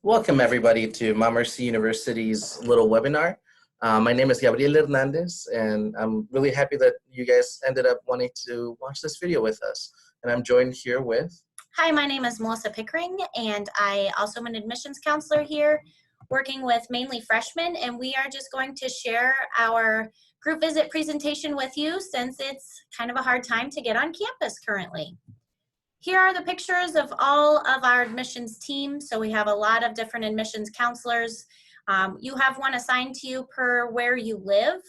Welcome everybody to Mount Mercy University's little webinar. My name is Gabriel Hernandez, and I'm really happy that you guys ended up wanting to watch this video with us. And I'm joined here with... Hi, my name is Melissa Pickering, and I also am an admissions counselor here, working with mainly freshmen, and we are just going to share our group visit presentation with you since it's kind of a hard time to get on campus currently. Here are the pictures of all of our admissions team. So we have a lot of different admissions counselors. You have one assigned to you per where you live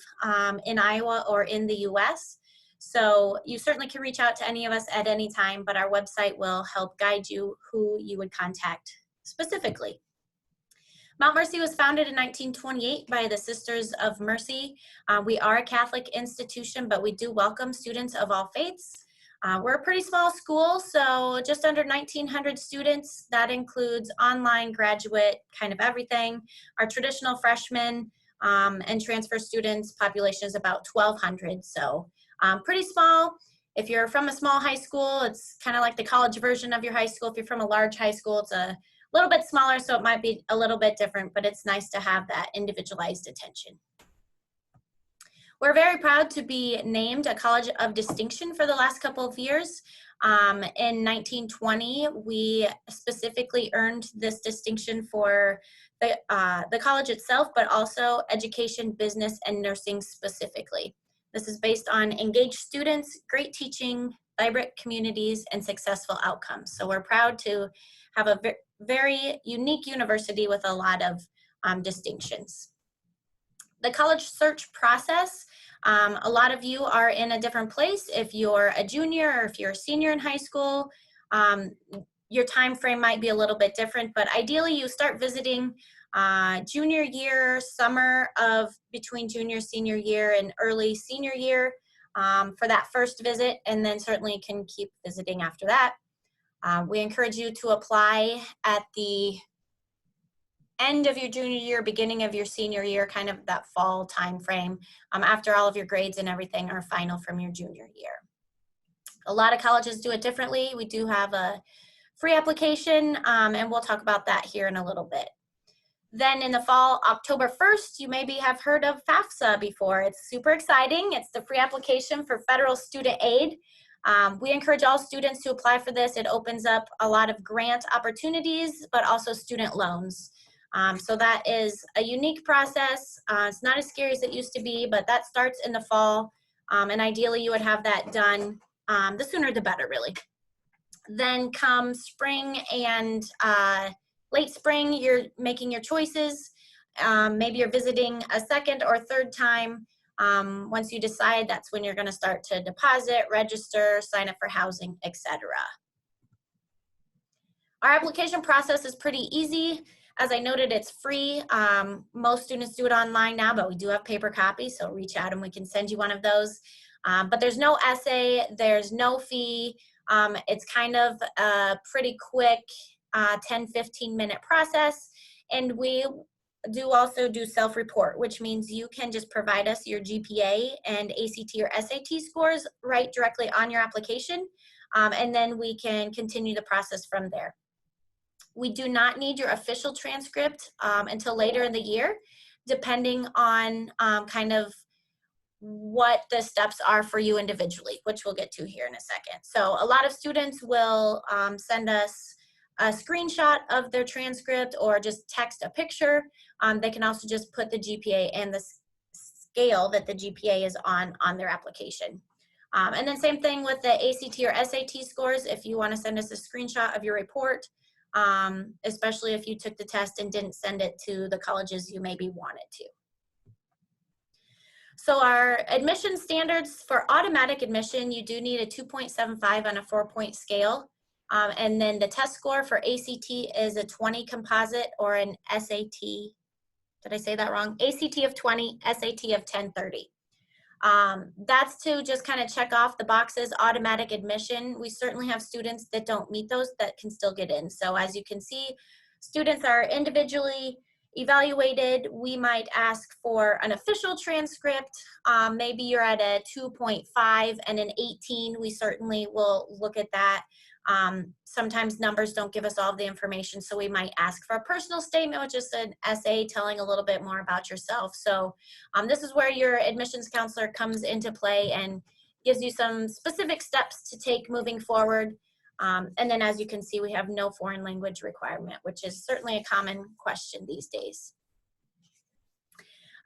in Iowa or in the US. So you certainly can reach out to any of us at any time, but our website will help guide you who you would contact specifically. Mount Mercy was founded in 1928 by the Sisters of Mercy. We are a Catholic institution, but we do welcome students of all faiths. We're a pretty small school, so just under 1,900 students. That includes online, graduate, kind of everything. Our traditional freshmen and transfer students population is about 1,200, so pretty small. If you're from a small high school, it's kind of like the college version of your high school. If you're from a large high school, it's a little bit smaller, so it might be a little bit different, but it's nice to have that individualized attention. We're very proud to be named a College of Distinction for the last couple of years. In 1920, we specifically earned this distinction for the college itself, but also education, business, and nursing specifically. This is based on engaged students, great teaching, vibrant communities, and successful outcomes. So we're proud to have a very unique university with a lot of distinctions. The college search process, a lot of you are in a different place. If you're a junior or if you're a senior in high school, your time frame might be a little bit different, but ideally you start visiting junior year, summer of between junior, senior year, and early senior year for that first visit, and then certainly can keep visiting after that. We encourage you to apply at the end of your junior year, beginning of your senior year, kind of that fall time frame, after all of your grades and everything are final from your junior year. A lot of colleges do it differently. We do have a free application, and we'll talk about that here in a little bit. Then in the fall, October 1st, you maybe have heard of FAFSA before. It's super exciting. It's the free application for federal student aid. We encourage all students to apply for this. It opens up a lot of grant opportunities, but also student loans. So that is a unique process. It's not as scary as it used to be, but that starts in the fall. And ideally you would have that done, the sooner the better, really. Then come spring and late spring, you're making your choices. Maybe you're visiting a second or third time. Once you decide, that's when you're going to start to deposit, register, sign up for housing, etc. Our application process is pretty easy. As I noted, it's free. Most students do it online now, but we do have paper copies, so reach out and we can send you one of those. But there's no essay, there's no fee. It's kind of a pretty quick 10-15 minute process. And we do also do self-report, which means you can just provide us your GPA and ACT or SAT scores right directly on your application. And then we can continue the process from there. We do not need your official transcript until later in the year, depending on kind of what the steps are for you individually, which we'll get to here in a second. So a lot of students will send us a screenshot of their transcript or just text a picture. They can also just put the GPA and the scale that the GPA is on their application. And then same thing with the ACT or SAT scores. If you want to send us a screenshot of your report, especially if you took the test and didn't send it to the colleges you maybe wanted to. So our admission standards for automatic admission, you do need a 2.75 on a 4-point scale. And then the test score for ACT is a 20 composite or an SAT. Did I say that wrong? ACT of 20, SAT of 1030. That's to just kind of check off the boxes, automatic admission. We certainly have students that don't meet those that can still get in. So as you can see, students are individually evaluated. We might ask for an official transcript. Maybe you're at a 2.5 and an 18. We certainly will look at that. Sometimes numbers don't give us all of the information, so we might ask for a personal statement, which is an essay telling a little bit more about yourself. So this is where your admissions counselor comes into play and gives you some specific steps to take moving forward. And then as you can see, we have no foreign language requirement, which is certainly a common question these days.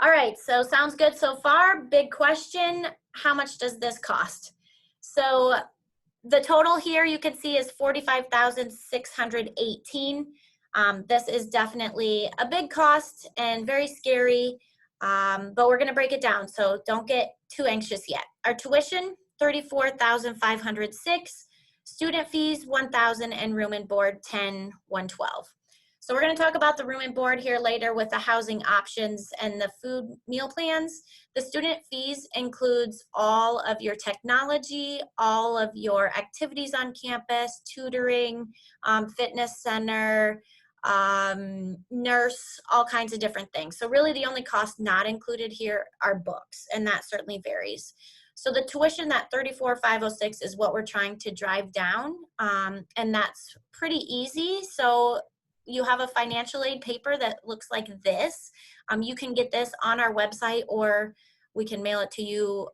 All right, so sounds good so far. Big question, how much does this cost? So the total here you can see is $45,618. This is definitely a big cost and very scary, but we're gonna break it down, so don't get too anxious yet. Our tuition, $34,506, student fees, $1,000, and room and board, $10,112. So we're going to talk about the room and board here later with the housing options and the food meal plans. The student fees includes all of your technology, all of your activities on campus, tutoring, fitness center, nurse, all kinds of different things. So really the only cost not included here are books, and that certainly varies. So the tuition, that $34,506, is what we're trying to drive down, and that's pretty easy. So you have a financial aid paper that looks like this. You can get this on our website, or we can mail it to you.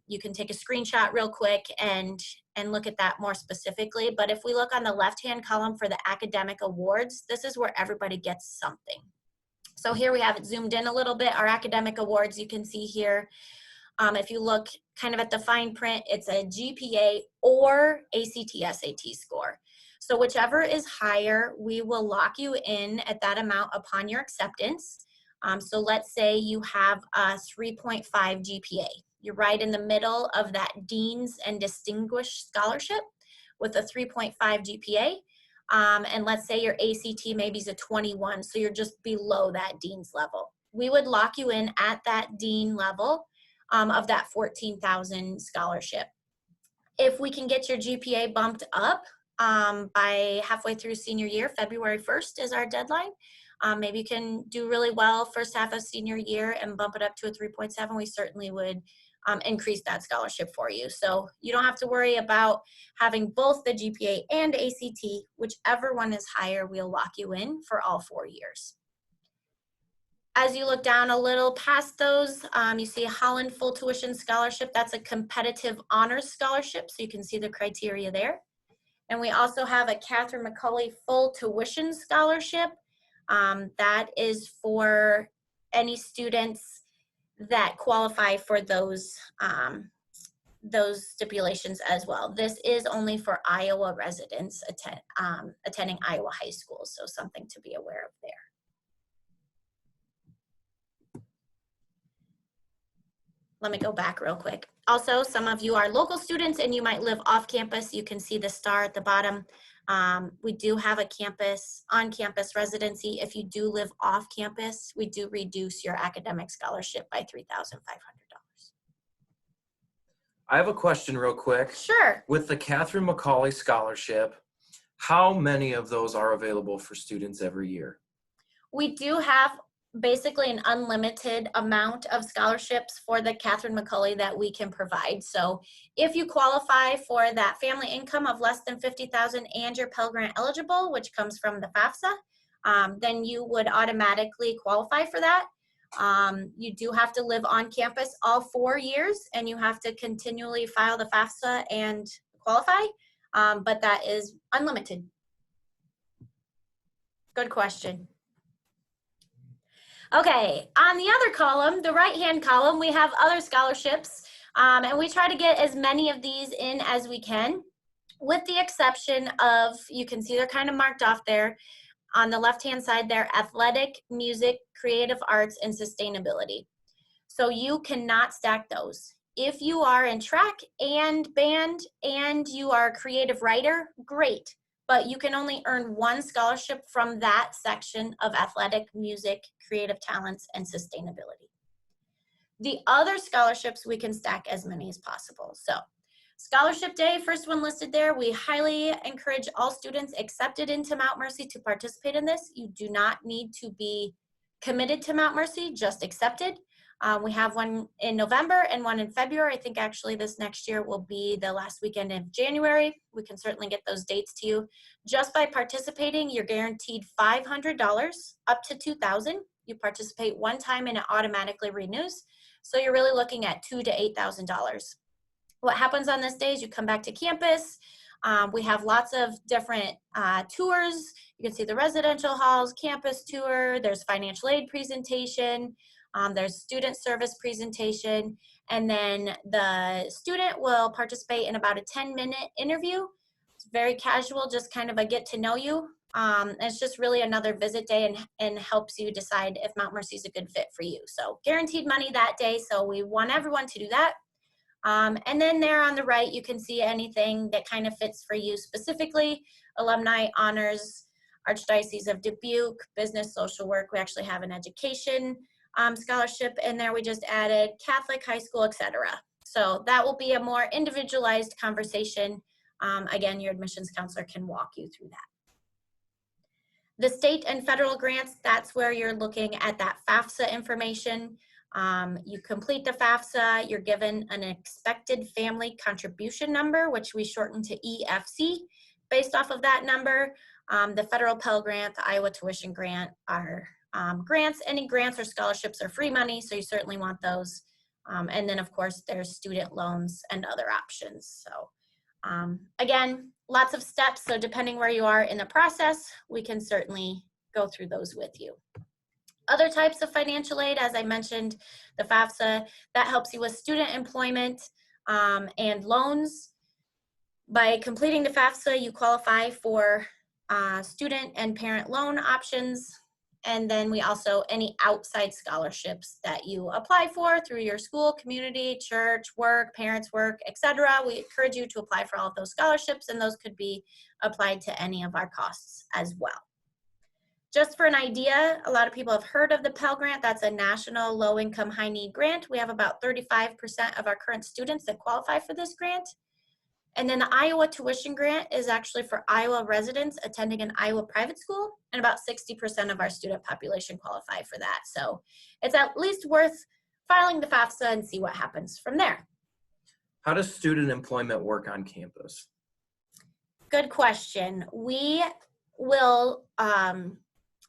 You can take a screenshot real quick and look at that more specifically. But if we look on the left-hand column for the academic awards, this is where everybody gets something. So here we have it zoomed in a little bit. Our academic awards, you can see here. If you look kind of at the fine print, it's a GPA or ACT/SAT score. So whichever is higher, we will lock you in at that amount upon your acceptance. So let's say you have a 3.5 GPA. You're right in the middle of that Dean's and Distinguished Scholarship with a 3.5 GPA. And let's say your ACT maybe is a 21, so you're just below that Dean's level. We would lock you in at that Dean level of that $14,000 scholarship. If we can get your GPA bumped up by halfway through senior year, February 1st is our deadline. Maybe you can do really well first half of senior year and bump it up to a 3.7. We certainly would increase that scholarship for you. So you don't have to worry about having both the GPA and ACT. Whichever one is higher, we'll lock you in for all 4 years. As you look down a little past those, you see a Holland full tuition scholarship. That's a competitive honors scholarship, so you can see the criteria there. And we also have a Catherine McCulley full tuition scholarship. That is for any students that qualify for those stipulations as well. This is only for Iowa residents attending Iowa high schools, so something to be aware of there. Let me go back real quick. Also, some of you are local students and you might live off campus. You can see the star at the bottom. We do have a on-campus residency. If you do live off campus, we do reduce your academic scholarship by $3,500. I have a question real quick. Sure. With the Catherine McCauley Scholarship, how many of those are available for students every year? We do have basically an unlimited amount of scholarships for the Catherine McCulley that we can provide. So if you qualify for that family income of less than $50,000 and you're Pell Grant eligible, which comes from the FAFSA, then you would automatically qualify for that. You do have to live on campus all 4 years, and you have to continually file the FAFSA and qualify, but that is unlimited. Good question. Okay, on the other column, the right-hand column, we have other scholarships, and we try to get as many of these in as we can, with the exception of, you can see they're kind of marked off there, on the left-hand side there, athletic, music, creative arts, and sustainability. So you cannot stack those. If you are in track and band and you are a creative writer, great. But you can only earn one scholarship from that section of athletic, music, creative talents, and sustainability. The other scholarships, we can stack as many as possible. So Scholarship Day, first one listed there, we highly encourage all students accepted into Mount Mercy to participate in this. You do not need to be committed to Mount Mercy, just accepted. We have one in November and one in February. I think actually this next year will be the last weekend of January. We can certainly get those dates to you. Just by participating, you're guaranteed $500 up to $2,000. You participate one time and it automatically renews. So you're really looking at $2,000 to $8,000. What happens on this day is you come back to campus. We have lots of different tours. You can see the residential halls, campus tour, there's financial aid presentation, there's student service presentation, and then the student will participate in about a 10-minute interview. It's very casual, just kind of a get to know you. It's just really another visit day and helps you decide if Mount Mercy is a good fit for you. So guaranteed money that day, so we want everyone to do that. And then there on the right, you can see anything that kind of fits for you specifically. Alumni, honors, Archdiocese of Dubuque, business, social work. We actually have an education scholarship in there. We just added Catholic, high school, etc. So that will be a more individualized conversation. Again, your admissions counselor can walk you through that. The state and federal grants, that's where you're looking at that FAFSA information. You complete the FAFSA, you're given an expected family contribution number, which we shorten to EFC. Based off of that number, the federal Pell Grant, the Iowa Tuition Grant are grants. Any grants or scholarships are free money, so you certainly want those. And then of course there's student loans and other options. So again, lots of steps. So depending where you are in the process, we can certainly go through those with you. Other types of financial aid, as I mentioned, the FAFSA, that helps you with student employment and loans. By completing the FAFSA, you qualify for student and parent loan options. And then we also, any outside scholarships that you apply for through your school, community, church, work, parents' work, etc. We encourage you to apply for all of those scholarships, and those could be applied to any of our costs as well. Just for an idea, a lot of people have heard of the Pell Grant. That's a national low-income, high-need grant. We have about 35% of our current students that qualify for this grant. And then the Iowa Tuition Grant is actually for Iowa residents attending an Iowa private school, and about 60% of our student population qualify for that. So it's at least worth filing the FAFSA and see what happens from there. How does student employment work on campus? Good question. We will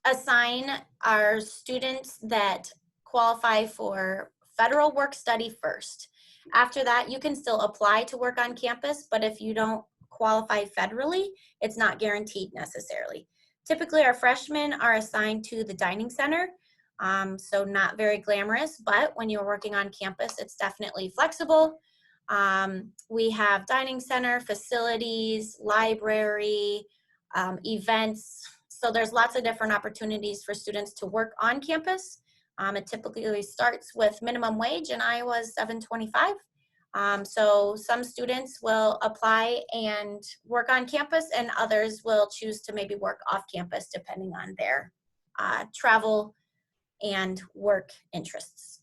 assign our students that qualify for federal work study first. After that, you can still apply to work on campus, but if you don't qualify federally, it's not guaranteed necessarily. Typically, our freshmen are assigned to the dining center, so not very glamorous, but when you're working on campus, it's definitely flexible. We have dining center, facilities, library, events. So there's lots of different opportunities for students to work on campus. It typically starts with minimum wage in Iowa is $7.25. So some students will apply and work on campus, and others will choose to maybe work off campus depending on their travel and work interests.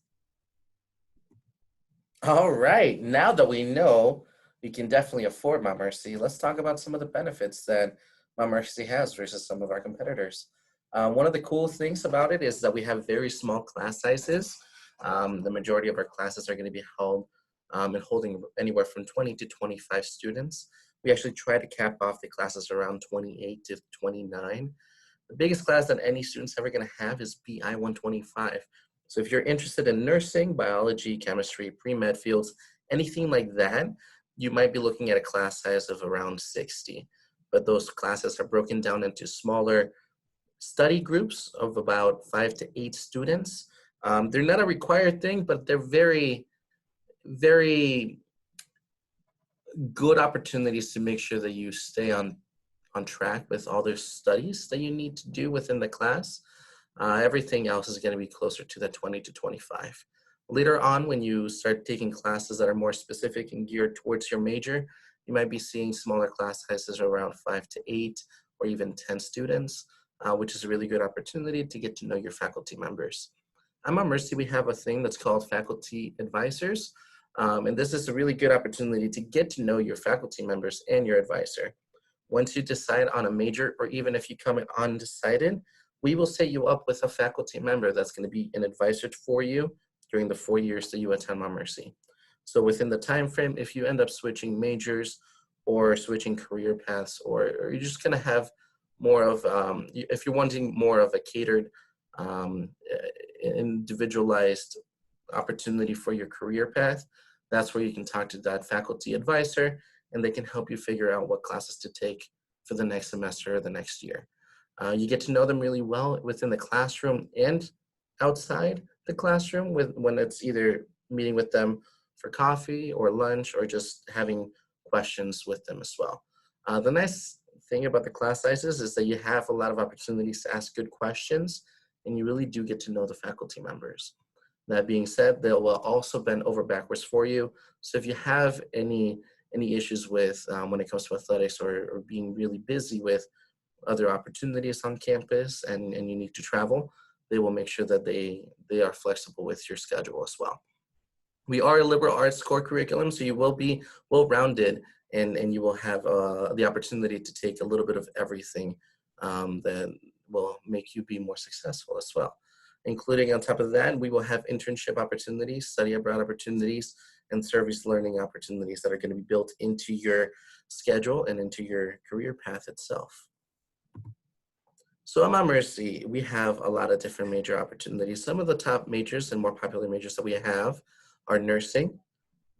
All right, now that we know we can definitely afford Mount Mercy, let's talk about some of the benefits that Mount Mercy has versus some of our competitors. One of the cool things about it is that we have very small class sizes. The majority of our classes are going to be held and holding anywhere from 20 to 25 students. We actually try to cap off the classes around 28 to 29. The biggest class that any student's ever going to have is BI 125. So if you're interested in nursing, biology, chemistry, pre-med fields, anything like that, you might be looking at a class size of around 60. But those classes are broken down into smaller study groups of about 5 to 8 students. They're not a required thing, but they're very, very good opportunities to make sure that you stay on track with all the studies that you need to do within the class. Everything else is going to be closer to the 20 to 25. Later on, when you start taking classes that are more specific and geared towards your major, you might be seeing smaller class sizes around 5 to 8 or even 10 students. Which is a really good opportunity to get to know your faculty members. At Mount Mercy, we have a thing that's called faculty advisors. And this is a really good opportunity to get to know your faculty members and your advisor. Once you decide on a major, or even if you come in undecided, we will set you up with a faculty member that's going to be an advisor for you during the 4 years that you attend Mount Mercy. So within the time frame, if you end up switching majors or switching career paths, or you're just going to have more of, if you're wanting more of a catered, individualized opportunity for your career path, that's where you can talk to that faculty advisor, and they can help you figure out what classes to take for the next semester or the next year. You get to know them really well within the classroom and outside the classroom when it's either meeting with them for coffee or lunch or just having questions with them as well. The nice thing about the class sizes is that you have a lot of opportunities to ask good questions, and you really do get to know the faculty members. That being said, they will also bend over backwards for you. So if you have any issues with when it comes to athletics or being really busy with other opportunities on campus and you need to travel, they will make sure that they are flexible with your schedule as well. We are a liberal arts core curriculum, so you will be well-rounded and you will have the opportunity to take a little bit of everything that will make you be more successful as well. Including on top of that, we will have internship opportunities, study abroad opportunities, and service learning opportunities that are going to be built into your schedule and into your career path itself. So at Mount Mercy, we have a lot of different major opportunities. Some of the top majors and more popular majors that we have are nursing,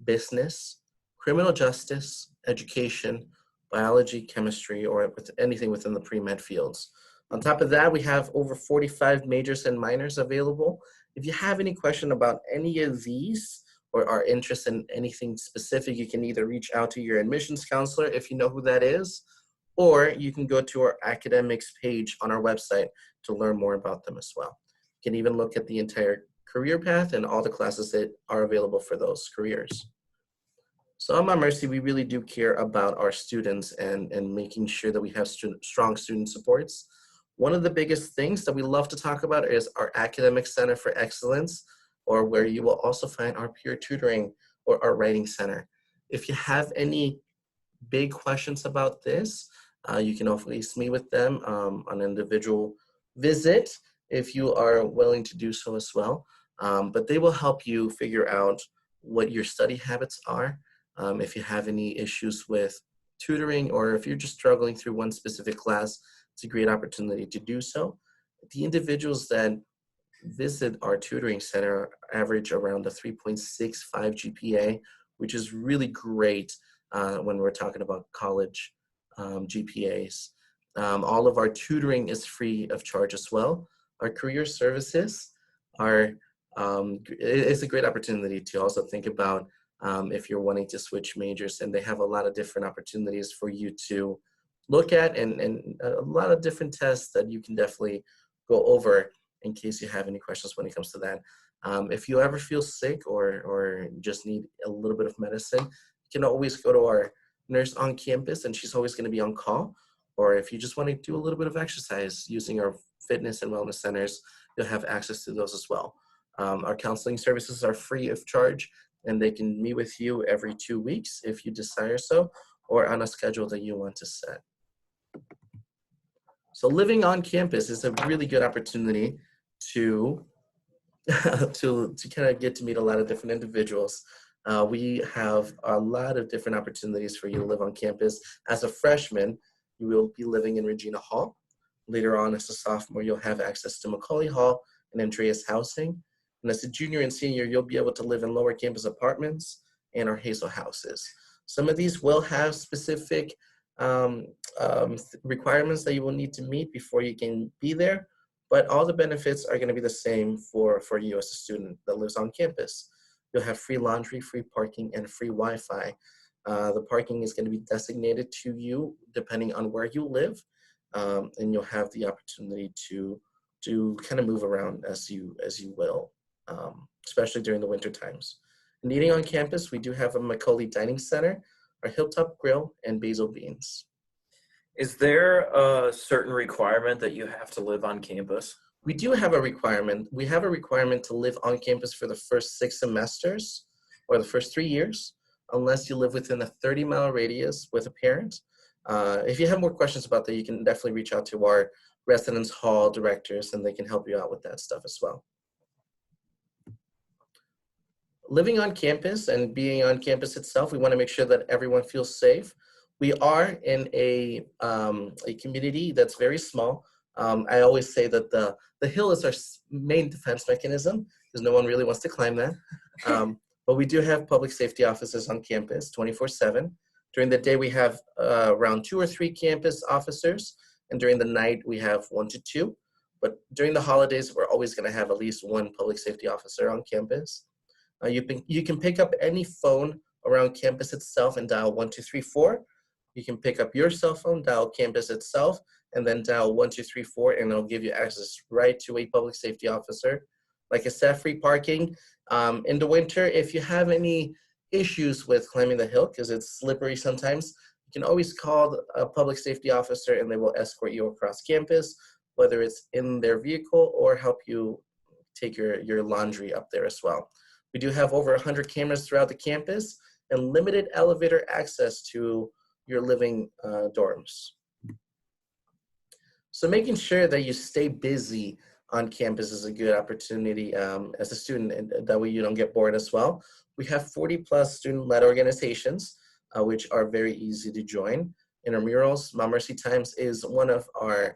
business, criminal justice, education, biology, chemistry, or anything within the pre-med fields. On top of that, we have over 45 majors and minors available. If you have any question about any of these or are interested in anything specific, you can either reach out to your admissions counselor if you know who that is, or you can go to our academics page on our website to learn more about them as well. You can even look at the entire career path and all the classes that are available for those careers. So at Mount Mercy, we really do care about our students and making sure that we have strong student supports. One of the biggest things that we love to talk about is our Academic Center for Excellence, or where you will also find our peer tutoring or our writing center. If you have any big questions about this, you can always meet with them on an individual visit if you are willing to do so as well. But they will help you figure out what your study habits are. If you have any issues with tutoring, or if you're just struggling through one specific class, it's a great opportunity to do so. The individuals that visit our tutoring center average around a 3.65 GPA, which is really great when we're talking about college GPAs. All of our tutoring is free of charge as well. Our career services are, it's a great opportunity to also think about if you're wanting to switch majors, and they have a lot of different opportunities for you to look at and a lot of different tests that you can definitely go over in case you have any questions when it comes to that. If you ever feel sick or just need a little bit of medicine, you can always go to our nurse on campus, and she's always going to be on call. Or if you just want to do a little bit of exercise using our fitness and wellness centers, you'll have access to those as well. Our counseling services are free of charge, and they can meet with you every 2 weeks if you desire so, or on a schedule that you want to set. So living on campus is a really good opportunity to to kind of get to meet a lot of different individuals. We have a lot of different opportunities for you to live on campus. As a freshman, you will be living in Regina Hall. Later on, as a sophomore, you'll have access to Macaulay Hall and Andreas housing. And as a junior and senior, you'll be able to live in lower campus apartments and our Hazel houses. Some of these will have specific requirements that you will need to meet before you can be there, but all the benefits are going to be the same for you as a student that lives on campus. You'll have free laundry, free parking, and free Wi-Fi. The parking is going to be designated to you depending on where you live, and you'll have the opportunity to kind of move around as you will, especially during the winter times. And eating on campus, we do have a Macaulay Dining Center, our Hilltop Grill, and Basil Beans. Is there a certain requirement that you have to live on campus? We do have a requirement. We have a requirement to live on campus for the first 6 semesters or the first 3 years, unless you live within a 30-mile radius with a parent. If you have more questions about that, you can definitely reach out to our residence hall directors, and they can help you out with that stuff as well. living on campus and being on campus itself, we want to make sure that everyone feels safe. We are in a community that's very small. I always say that the hill is our main defense mechanism because no one really wants to climb that. But we do have public safety officers on campus 24/7. During the day, we have around 2 or 3 campus officers, and during the night, we have 1 to 2. But during the holidays, we're always going to have at least 1 public safety officer on campus. You can pick up any phone around campus itself and dial 1234. You can pick up your cell phone, dial campus itself, and then dial 1234, and it'll give you access right to a public safety officer. Like I said, free parking. In the winter, if you have any issues with climbing the hill, because it's slippery sometimes, you can always call a public safety officer and they will escort you across campus, whether it's in their vehicle or help you take your laundry up there as well. We do have over 100 cameras throughout the campus and limited elevator access to your living dorms. So making sure that you stay busy on campus is a good opportunity as a student, and that way you don't get bored as well. We have 40+ student-led organizations, which are very easy to join. Intramurals, Mount Mercy Times is one of our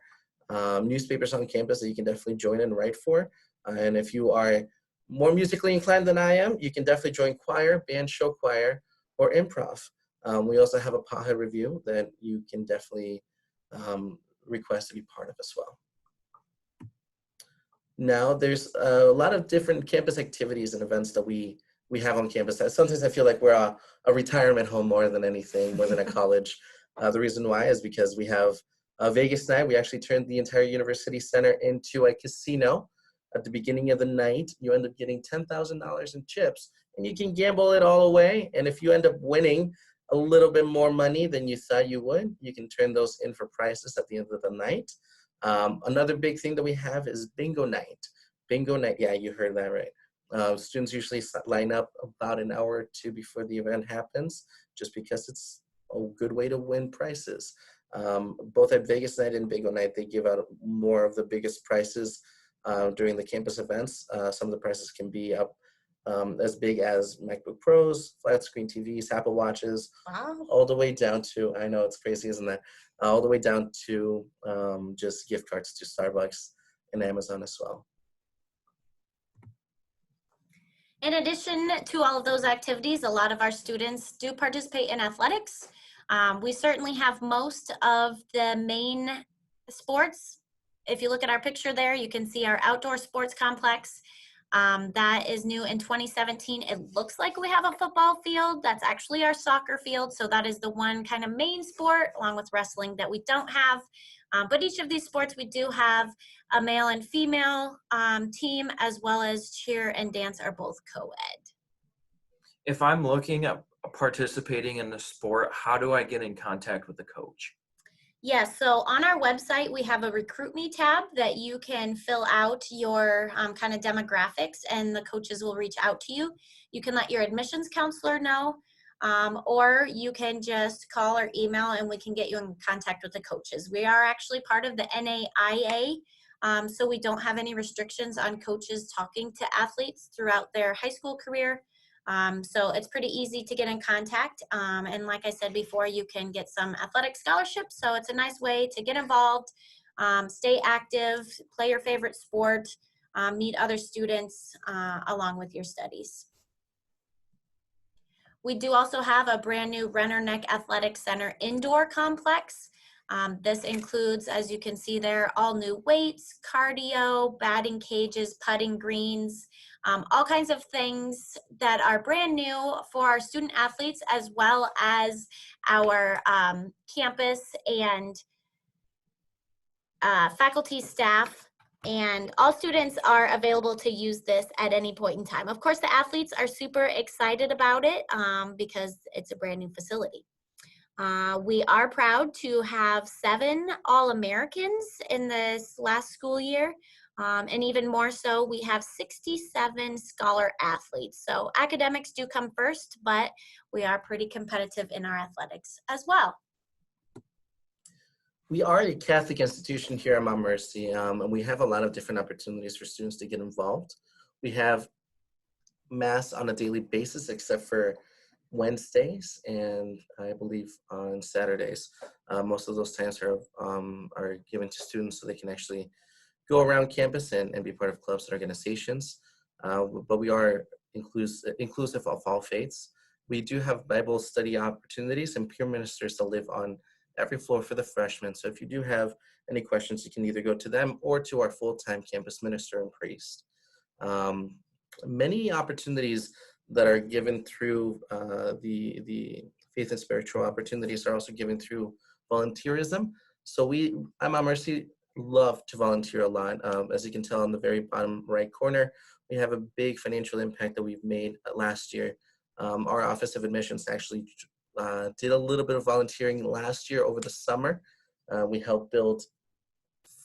newspapers on campus that you can definitely join and write for. And if you are more musically inclined than I am, you can definitely join choir, band, show choir, or improv. We also have a Pothead Review that you can definitely request to be part of as well. Now, there's a lot of different campus activities and events that we have on campus. Sometimes I feel like we're a retirement home more than anything, more than a college. The reason why is because we have a Vegas night. We actually turned the entire University Center into a casino. At the beginning of the night, you end up getting $10,000 in chips, and you can gamble it all away. And if you end up winning a little bit more money than you thought you would, you can turn those in for prizes at the end of the night. Another big thing that we have is bingo night. Bingo night, yeah, you heard that right. Students usually line up about an hour or 2 before the event happens, just because it's a good way to win prizes. Both at Vegas night and bingo night, they give out more of the biggest prizes during the campus events. Some of the prizes can be up as big as MacBook Pros, flat screen TVs, Apple Watches, Wow. all the way down to, I know it's crazy, isn't that? All the way down to just gift cards to Starbucks and Amazon as well. In addition to all of those activities, a lot of our students do participate in athletics. We certainly have most of the main sports. If you look at our picture there, you can see our outdoor sports complex. That is new in 2017. It looks like we have a football field. That's actually our soccer field. So that is the one kind of main sport, along with wrestling, that we don't have. But each of these sports, we do have a male and female team, as well as cheer and dance are both co-ed. If I'm looking at participating in the sport, how do I get in contact with the coach? Yes, so on our website, we have a Recruit Me tab that you can fill out your kind of demographics, and the coaches will reach out to you. You can let your admissions counselor know, or you can just call or email and we can get you in contact with the coaches. We are actually part of the NAIA, so we don't have any restrictions on coaches talking to athletes throughout their high school career. So it's pretty easy to get in contact. And like I said before, you can get some athletic scholarships. So it's a nice way to get involved, stay active, play your favorite sport, meet other students along with your studies. We do also have a brand new Renner Neck Athletic Center indoor complex. This includes, as you can see there, all new weights, cardio, batting cages, putting greens, all kinds of things that are brand new for our student athletes, as well as our campus and faculty, staff, and all students are available to use this at any point in time. Of course, the athletes are super excited about it because it's a brand new facility. We are proud to have 7 All-Americans in this last school year. And even more so, we have 67 scholar athletes. So academics do come first, but we are pretty competitive in our athletics as well. We are a Catholic institution here at Mount Mercy, and we have a lot of different opportunities for students to get involved. We have Mass on a daily basis except for Wednesdays and I believe on Saturdays. Most of those times are given to students so they can actually go around campus and be part of clubs and organizations. But we are inclusive of all faiths. We do have Bible study opportunities and peer ministers that live on every floor for the freshmen. So if you do have any questions, you can either go to them or to our full-time campus minister and priest. Um, Many opportunities that are given through the faith and spiritual opportunities are also given through volunteerism. So we at Mount Mercy love to volunteer a lot. As you can tell on the very bottom right corner, we have a big financial impact that we've made last year. Our Office of Admissions actually did a little bit of volunteering last year over the summer. We helped build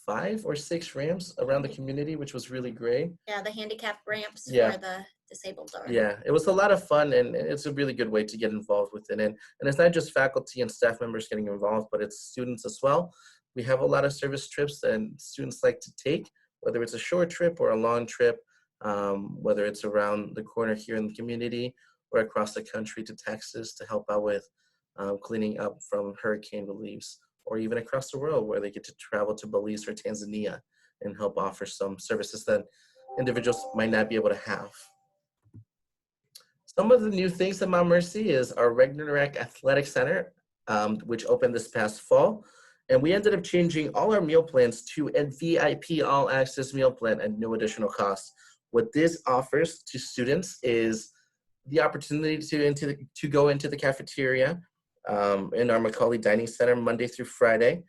5 or 6 ramps around the community, which was really great. Yeah, the handicap ramps Yeah. for the disabled are. Yeah, it was a lot of fun, and it's a really good way to get involved with it. And it's not just faculty and staff members getting involved, but it's students as well. We have a lot of service trips and students like to take, whether it's a short trip or a long trip, whether it's around the corner here in the community or across the country to Texas to help out with cleaning up from hurricane reliefs, or even across the world where they get to travel to Belize or Tanzania and help offer some services that individuals might not be able to have. Some of the new things at Mount Mercy is our Ragnarok Athletic Center, which opened this past fall. And we ended up changing all our meal plans to a VIP all access meal plan at no additional cost. What this offers to students is the opportunity to go into the cafeteria in our Macaulay Dining Center Monday through Friday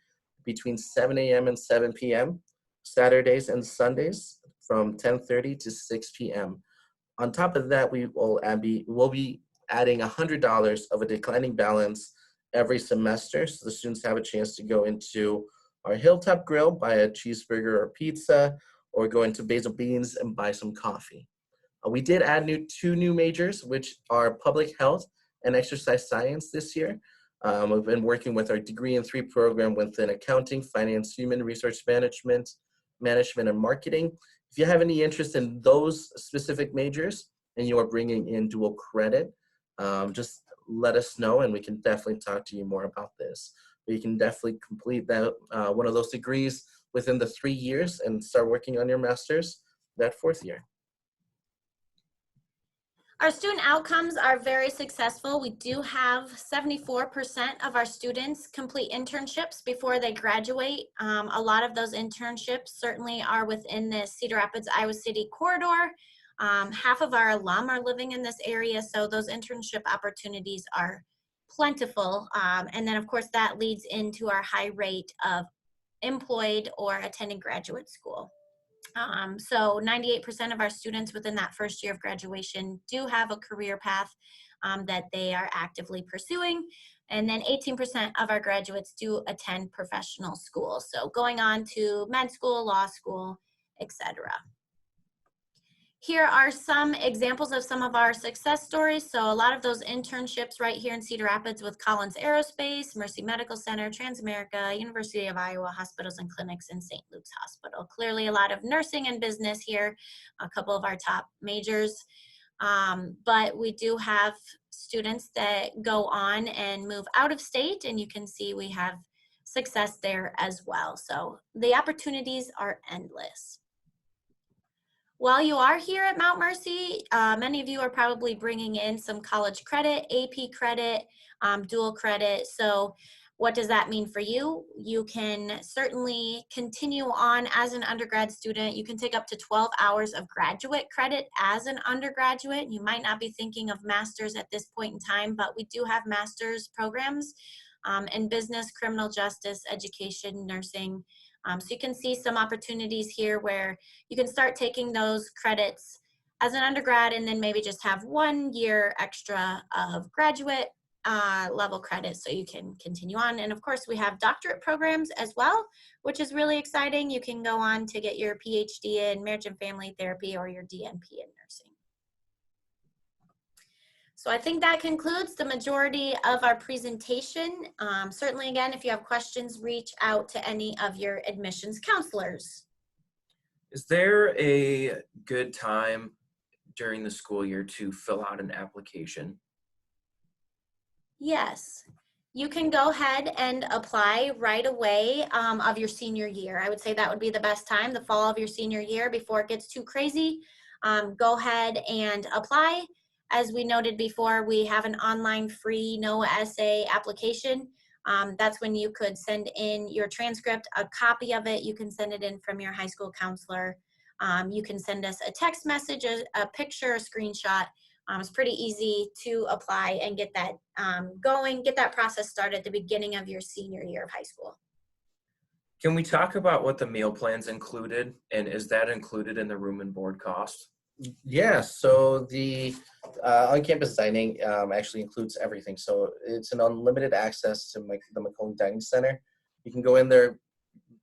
between 7 a.m. and 7 p.m., Saturdays and Sundays from 10:30 to 6 p.m. On top of that, we'll be adding $100 of a declining balance every semester, so the students have a chance to go into our Hilltop Grill, buy a cheeseburger or pizza, or go into Basil Beans and buy some coffee. We did add 2 new majors, which are public health and exercise science this year. We've been working with our Degree in 3 program within accounting, finance, human resource management, and marketing. If you have any interest in those specific majors and you are bringing in dual credit, just let us know and we can definitely talk to you more about this. But you can definitely complete that one of those degrees within the 3 years and start working on your master's that 4th year. Our student outcomes are very successful. We do have 74% of our students complete internships before they graduate. A lot of those internships certainly are within the Cedar Rapids, Iowa City corridor. Half of our alum are living in this area, so those internship opportunities are plentiful. And then of course that leads into our high rate of employed or attending graduate school. So 98% of our students within that first year of graduation do have a career path that they are actively pursuing. And then 18% of our graduates do attend professional school. So going on to med school, law school, etc. Here are some examples of some of our success stories. So a lot of those internships right here in Cedar Rapids with Collins Aerospace, Mercy Medical Center, Transamerica, University of Iowa Hospitals and Clinics, and St. Luke's Hospital. Clearly a lot of nursing and business here, a couple of our top majors. But we do have students that go on and move out of state, and you can see we have success there as well. So the opportunities are endless. While you are here at Mount Mercy, many of you are probably bringing in some college credit, AP credit, dual credit. So what does that mean for you? You can certainly continue on as an undergrad student. You can take up to 12 hours of graduate credit as an undergraduate. You might not be thinking of masters at this point in time, but we do have master's programs in business, criminal justice, education, nursing. So you can see some opportunities here where you can start taking those credits as an undergrad and then maybe just have 1 year extra of graduate level credit so you can continue on. And of course, we have doctorate programs as well, which is really exciting. You can go on to get your PhD in marriage and family therapy or your DNP in nursing. So I think that concludes the majority of our presentation. Certainly, again, if you have questions, reach out to any of your admissions counselors. Is there a good time during the school year to fill out an application? Yes, you can go ahead and apply right away of your senior year. I would say that would be the best time, the fall of your senior year before it gets too crazy. Go ahead and apply. As we noted before, we have an online free no essay application. That's when you could send in your transcript, a copy of it. You can send it in from your high school counselor. You can send us a text message, a picture, a screenshot. It's pretty easy to apply and get that going, get that process started at the beginning of your senior year of high school. Can we talk about what the meal plan's included, and is that included in the room and board cost? Yeah, so the on-campus dining actually includes everything. So it's an unlimited access to the McCollum Dining Center. You can go in there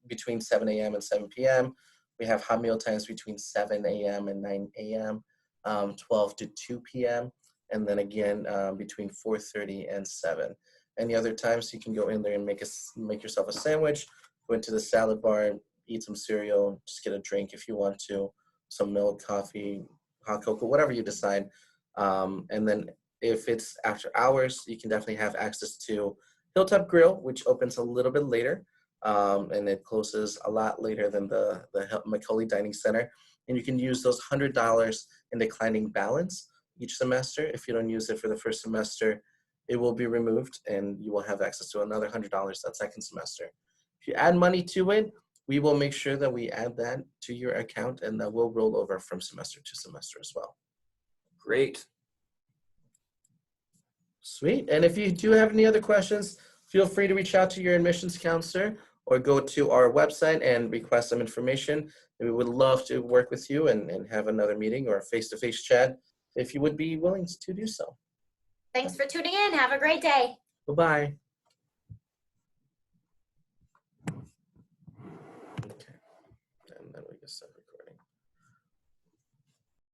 between 7 a.m. and 7 p.m. We have hot meal times between 7 a.m. and 9 a.m., 12 to 2 p.m., and then again between 4:30 and 7. Any other times you can go in there and make yourself a sandwich, go into the salad bar, eat some cereal, just get a drink if you want to, some milk, coffee, hot cocoa, whatever you decide. And then if it's after hours, you can definitely have access to Hilltop Grill, which opens a little bit later, and it closes a lot later than the McCauley Dining Center. And you can use those $100 in declining balance each semester. If you don't use it for the first semester, it will be removed and you will have access to another $100 that second semester. If you add money to it, we will make sure that we add that to your account and that will roll over from semester to semester as well. Great. Sweet. And if you do have any other questions, feel free to reach out to your admissions counselor or go to our website and request some information. And we would love to work with you and have another meeting or a face-to-face chat if you would be willing to do so. Thanks for tuning in. Have a great day. Bye-bye. Okay. And then we just